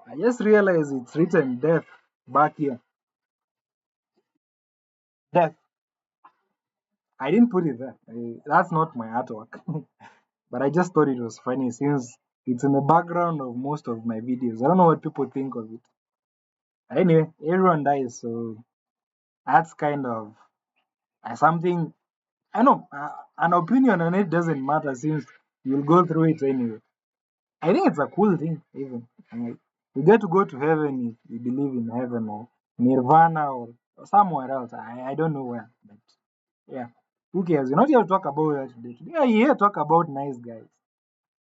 I just realized it's written death back here. Death. I didn't put it there. That's not my artwork. But I just thought it was funny since it's in the background of most of my videos. I don't know what people think of it. Anyway, everyone dies, so that's kind of something. I know an opinion on it doesn't matter since you'll go through it anyway. I think it's a cool thing, even. You get to go to heaven if you believe in heaven or nirvana or somewhere else. I don't know where, but yeah. Who cares? You're not here to talk about that today. Today, you're here to talk about nice guys.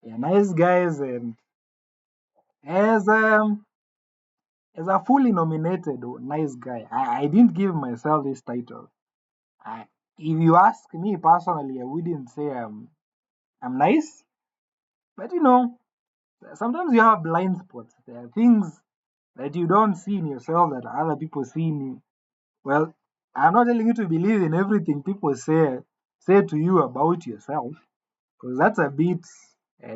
Yeah, nice guys, and as a fully nominated nice guy, I didn't give myself this title. I, if you ask me personally, I wouldn't say I'm nice, but sometimes you have blind spots. There are things that you don't see in yourself that other people see in you. Well, I'm not telling you to believe in everything people say to you about yourself, because that's a bit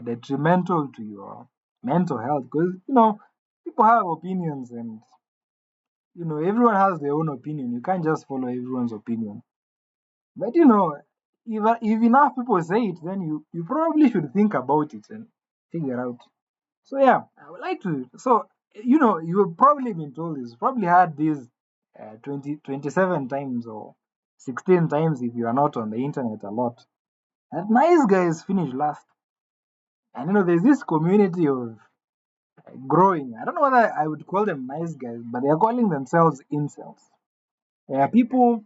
detrimental to your mental health. Because people have opinions, and everyone has their own opinion. You can't just follow everyone's opinion. But if enough people say it, then you probably should think about it and figure out. So yeah, I would like to. So you've probably been told this. Probably had this 27 times or 16 times if you are not on the internet a lot. That nice guys finish last, and there's this community of growing. I don't know whether I would call them nice guys, but they are calling themselves incels. People,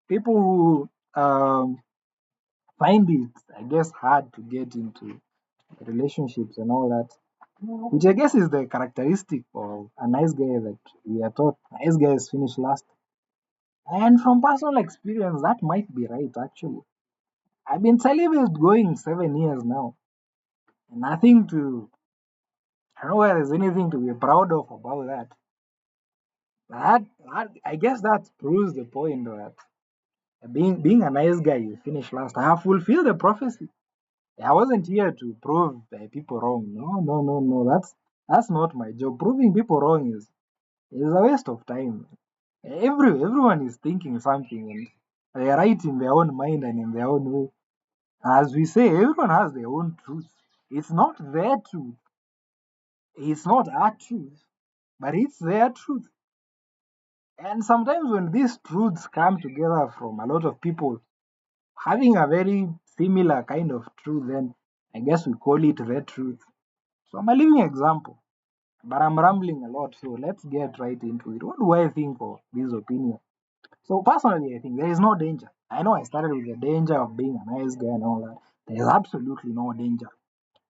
people who find it, I guess, hard to get into relationships and all that, which I guess is the characteristic of a nice guy that we are taught nice guys finish last. And from personal experience, that might be right actually. I've been celibate going 7 years now. And nothing to, I don't know whether there's anything to be proud of about that. That I guess that proves the point that being a nice guy, you finish last. I have fulfilled the prophecy. I wasn't here to prove people wrong. No, no, no, no. That's not my job. Proving people wrong is a waste of time. Everyone is thinking something and they are right in their own mind and in their own way. As we say, everyone has their own truth. It's not their truth. It's not our truth, but it's their truth. And sometimes when these truths come together from a lot of people having a very similar kind of truth, then I guess we call it their truth. So I'm a living example. But I'm rambling a lot, so let's get right into it. What do I think of this opinion? So personally, I think there is no danger. I know I started with the danger of being a nice guy and all that. There is absolutely no danger.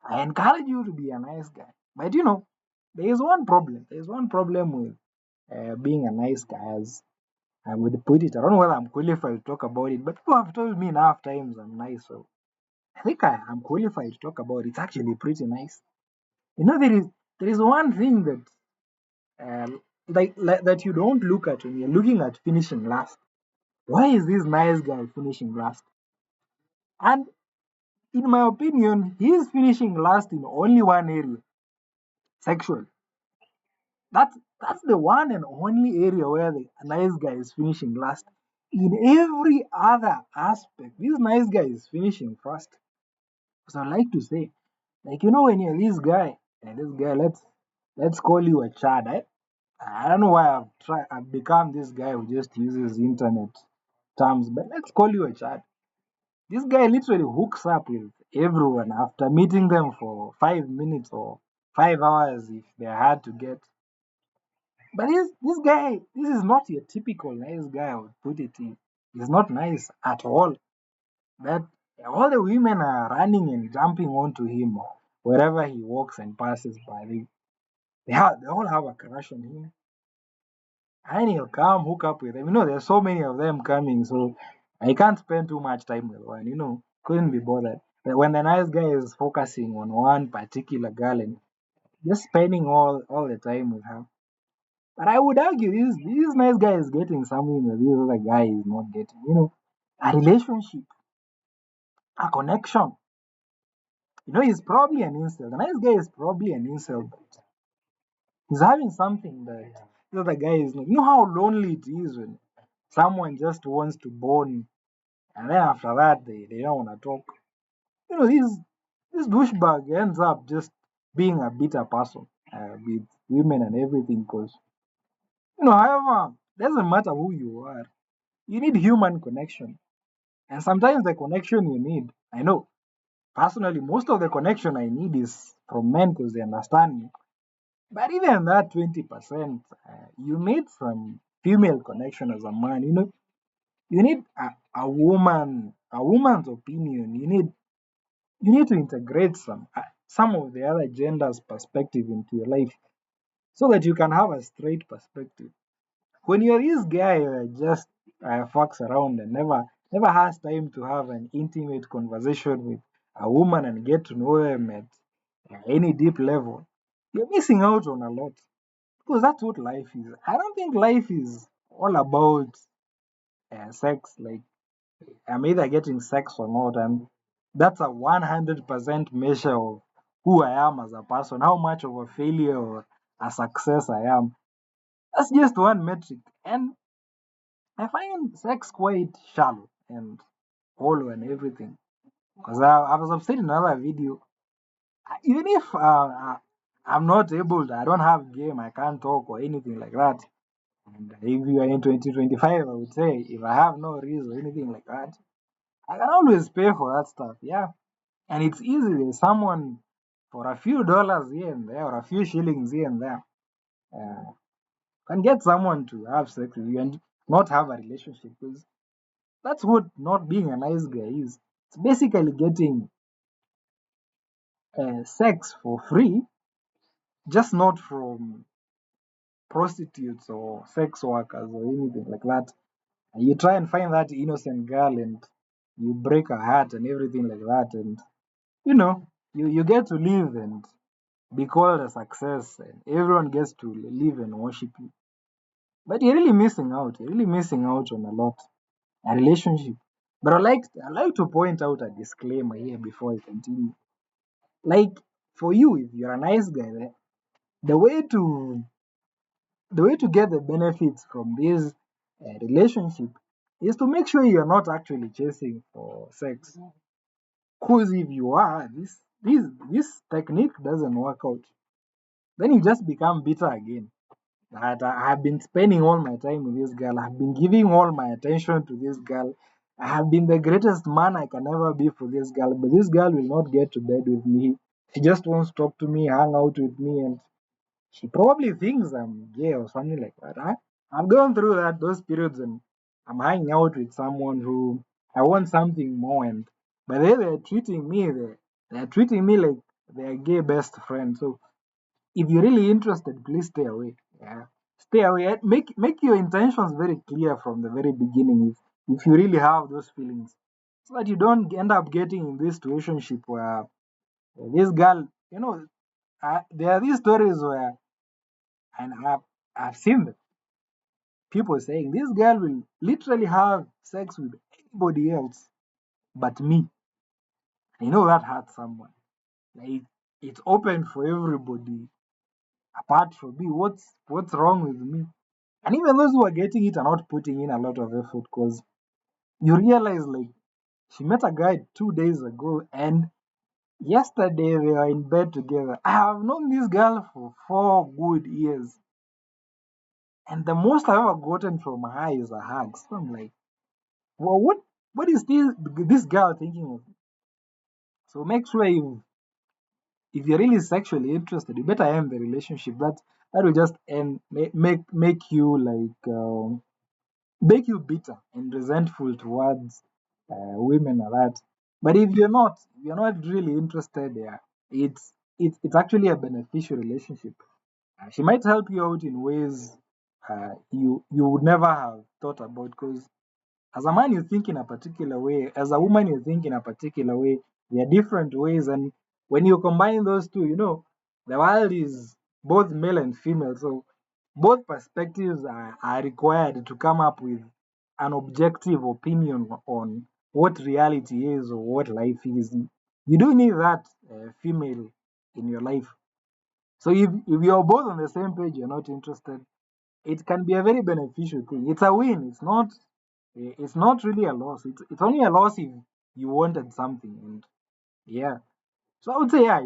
I encourage you to be a nice guy. But there is one problem. There is one problem with being a nice guy, as I would put it. I don't know whether I'm qualified to talk about it, but people have told me enough times I'm nice, so I think I'm qualified to talk about it. It's actually pretty nice. There is one thing that like that you don't look at when you're looking at finishing last. Why is this nice guy finishing last? And in my opinion, he is finishing last in only one area, sexual. That's the one and only area where the nice guy is finishing last. In every other aspect, this nice guy is finishing first. So I like to say, like when you're this guy, and this guy, let's call you a Chad. I don't know why I've become this guy who just uses internet terms, but let's call you a Chad. This guy literally hooks up with everyone after meeting them for 5 minutes or 5 hours if they're hard to get. But this guy, this is not your typical nice guy, I would put it in. He's not nice at all. That all the women are running and jumping onto him or wherever he walks and passes by. They all have a crush on him. And he'll come hook up with them. There's so many of them coming, so I can't spend too much time with one, couldn't be bothered. But when the nice guy is focusing on one particular girl and just spending all the time with her. But I would argue this nice guy is getting something that this other guy is not getting, a relationship, a connection. He's probably an incel. The nice guy is probably an incel, He's having something that the other guy is not. You know how lonely it is when someone just wants to bond, and then after that they don't want to talk. You know, this douchebag ends up just being a bitter person with women and everything. Because however, doesn't matter who you are, you need human connection, and sometimes the connection you need, I know personally, most of the connection I need is from men because they understand me. But even that 20%, you need some female connection as a man. You need a woman's opinion. You need to integrate some of the other genders' perspective into your life so that you can have a straight perspective. When you're this guy that just fucks around and never has time to have an intimate conversation with a woman and get to know them at any deep level, you're missing out on a lot. Because that's what life is. I don't think life is all about sex. Like, I'm either getting sex or not, and that's a 100% measure of who I am as a person, how much of a failure or a success I am. That's just one metric. And I find sex quite shallow and hollow and everything. Because as I've said in another video, even if I'm not able to, I don't have game, I can't talk or anything like that. And if you are in 2025, I would say if I have no reason or anything like that, I can always pay for that stuff. Yeah. And it's easy. There's someone for a few dollars here and there or a few shillings here and there uh, can get someone to have sex with you and not have a relationship. Because that's what not being a nice guy is. It's basically getting sex for free, just not from prostitutes or sex workers or anything like that. And you try and find that innocent girl and you break her heart and everything like that. And, you get to live and be called a success and everyone gets to live and worship you. But you're really missing out. You're really missing out on a lot. A relationship. But I like to point out a disclaimer here before I continue. Like, for you, if you're a nice guy, the way to the way to get the benefits from this relationship is to make sure you're not actually chasing for sex. Because if you are, this technique doesn't work out. Then you just become bitter again. That I have been spending all my time with this girl. I've been giving all my attention to this girl. I have been the greatest man I can ever be for this girl, but this girl will not get to bed with me. She just wants to talk to me, hang out with me, and she probably thinks I'm gay or something like that. I've gone through those periods, and I'm hanging out with someone who I want something more, and but they're treating me like they're gay best friend. So if you're really interested, please stay away. Yeah. Stay away. Make your intentions very clear from the very beginning if you really have those feelings. So that you don't end up getting in this relationship where this girl, there are these stories where, and I've seen people saying this girl will literally have sex with anybody else but me. That hurts someone. Like, it's open for everybody apart from me. What's wrong with me? And even those who are getting it are not putting in a lot of effort because you realize, like, she met a guy 2 days ago and yesterday they were in bed together. I have known this girl for 4 good years. And the most I've ever gotten from her is a hug. So I'm like, well, what is this girl thinking of? So make sure if you're really sexually interested, you better end the relationship. That will just end make you like make you bitter and resentful towards women or that. But if you're not really interested, yeah, it's actually a beneficial relationship. She might help you out in ways you would never have thought about. Because as a man, you think in a particular way. As a woman, you think in a particular way. There are different ways, and when you combine those two, the world is both male and female. So both perspectives are required to come up with an objective opinion on what reality is or what life is. You do need that female in your life. So if you're both on the same page, you're not interested, it can be a very beneficial thing. It's a win. It's not really a loss. It's only a loss if you wanted something. And yeah. So I would say, yeah,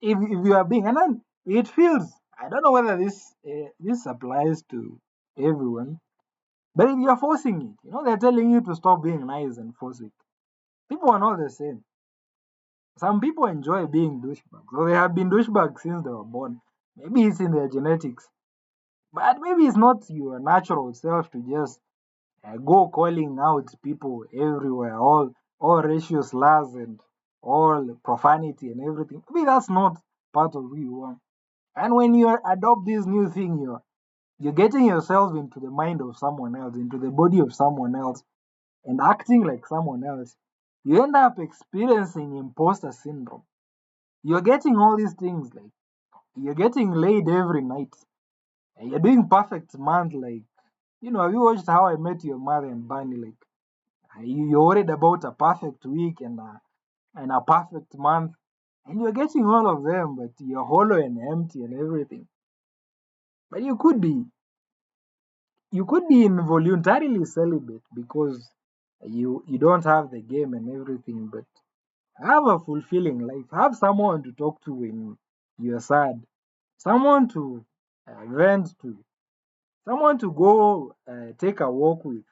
if you are being, and then it feels, I don't know whether this applies to everyone, but if you're forcing it, they're telling you to stop being nice and force it. People are not the same. Some people enjoy being douchebags, so they have been douchebags since they were born. Maybe it's in their genetics, but maybe it's not your natural self to just go calling out people everywhere, all racial slurs and all profanity and everything. Maybe that's not part of who you are. And when you adopt this new thing, you're getting yourself into the mind of someone else, into the body of someone else, and acting like someone else. You end up experiencing imposter syndrome. You're getting all these things, like you're getting laid every night. And you're doing perfect month, like have you watched How I Met Your Mother and Barney? Like you're worried about a perfect week and a perfect month, and you're getting all of them, but you're hollow and empty and everything. But you could be involuntarily celibate because you don't have the game and everything, but have a fulfilling life. Have someone to talk to when you're sad, someone to vent to, someone to go take a walk with,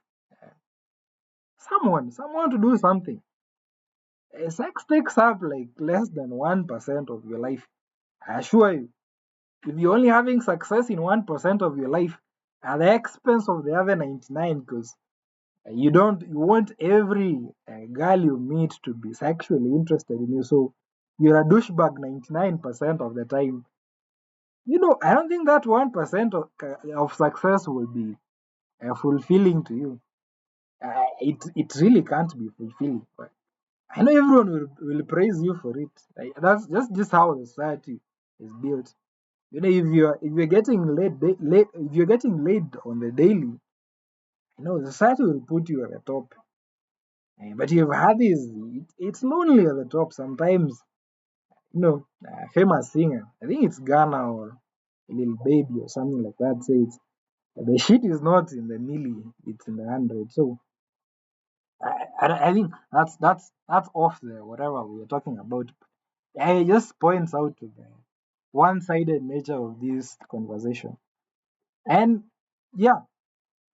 someone to do something. Sex takes up like less than 1% of your life. I assure you, if you're only having success in 1% of your life at the expense of the other 99, because you want every girl you meet to be sexually interested in you, so you're a douchebag 99% of the time. I don't think that 1% of success will be fulfilling to you. It really can't be fulfilling, but I know everyone will praise you for it. Like, that's just how the society is built. If you're getting if you're getting laid on the daily, the society will put you at the top. But you've had this, it's lonely at the top sometimes. Famous singer, I think it's Ghana or Lil Baby or something like that, says the shit is not in the milli, it's in the hundred. So I think that's off the whatever we were talking about. It just points out to the one-sided nature of this conversation. And yeah,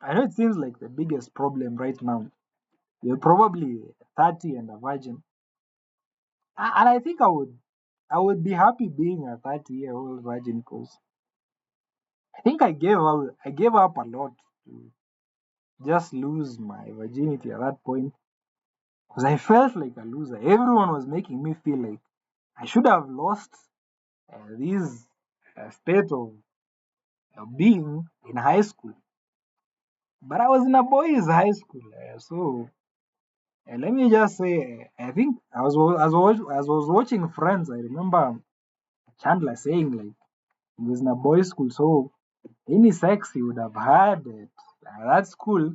I know it seems like the biggest problem right now. You're probably 30 and a virgin. And I think I would be happy being a 30-year-old virgin because I think I gave up a lot to just lose my virginity at that point because I felt like a loser. Everyone was making me feel like I should have lost this state of being in high school. But I was in a boys' high school, so let me just say, I think I was watching Friends. I remember Chandler saying like he was in a boys' school, so any sex he would have had at that school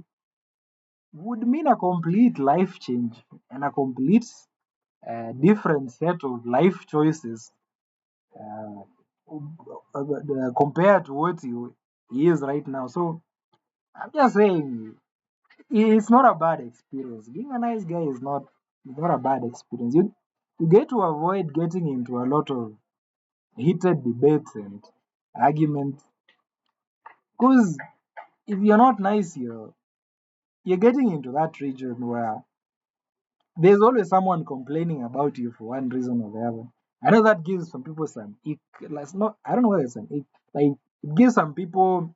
would mean a complete life change and a complete different set of life choices uh, compared to what he is right now. So I'm just saying it's not a bad experience. Being a nice guy is not a bad experience. You get to avoid getting into a lot of heated debates and arguments because if you're not nice, you're getting into that region where there's always someone complaining about you for one reason or the other. I know that gives some people some ick. Like, not, I don't know whether it's an ick. Like it gives some people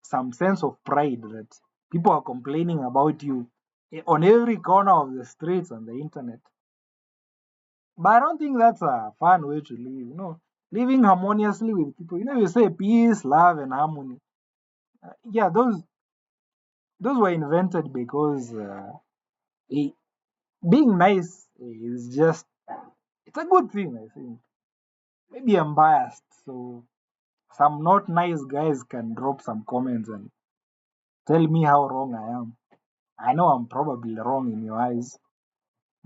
some sense of pride that people are complaining about you on every corner of the streets on the internet. But I don't think that's a fun way to live. Living harmoniously with people. You say peace, love, and harmony. Yeah, those were invented because it, being nice is just it's a good thing. I think maybe I'm biased, so some not nice guys can drop some comments and tell me how wrong I am. I know I'm probably wrong in your eyes,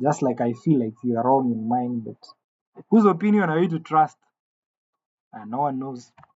just like I feel like you're wrong in mine. But whose opinion are you to trust? and no one knows.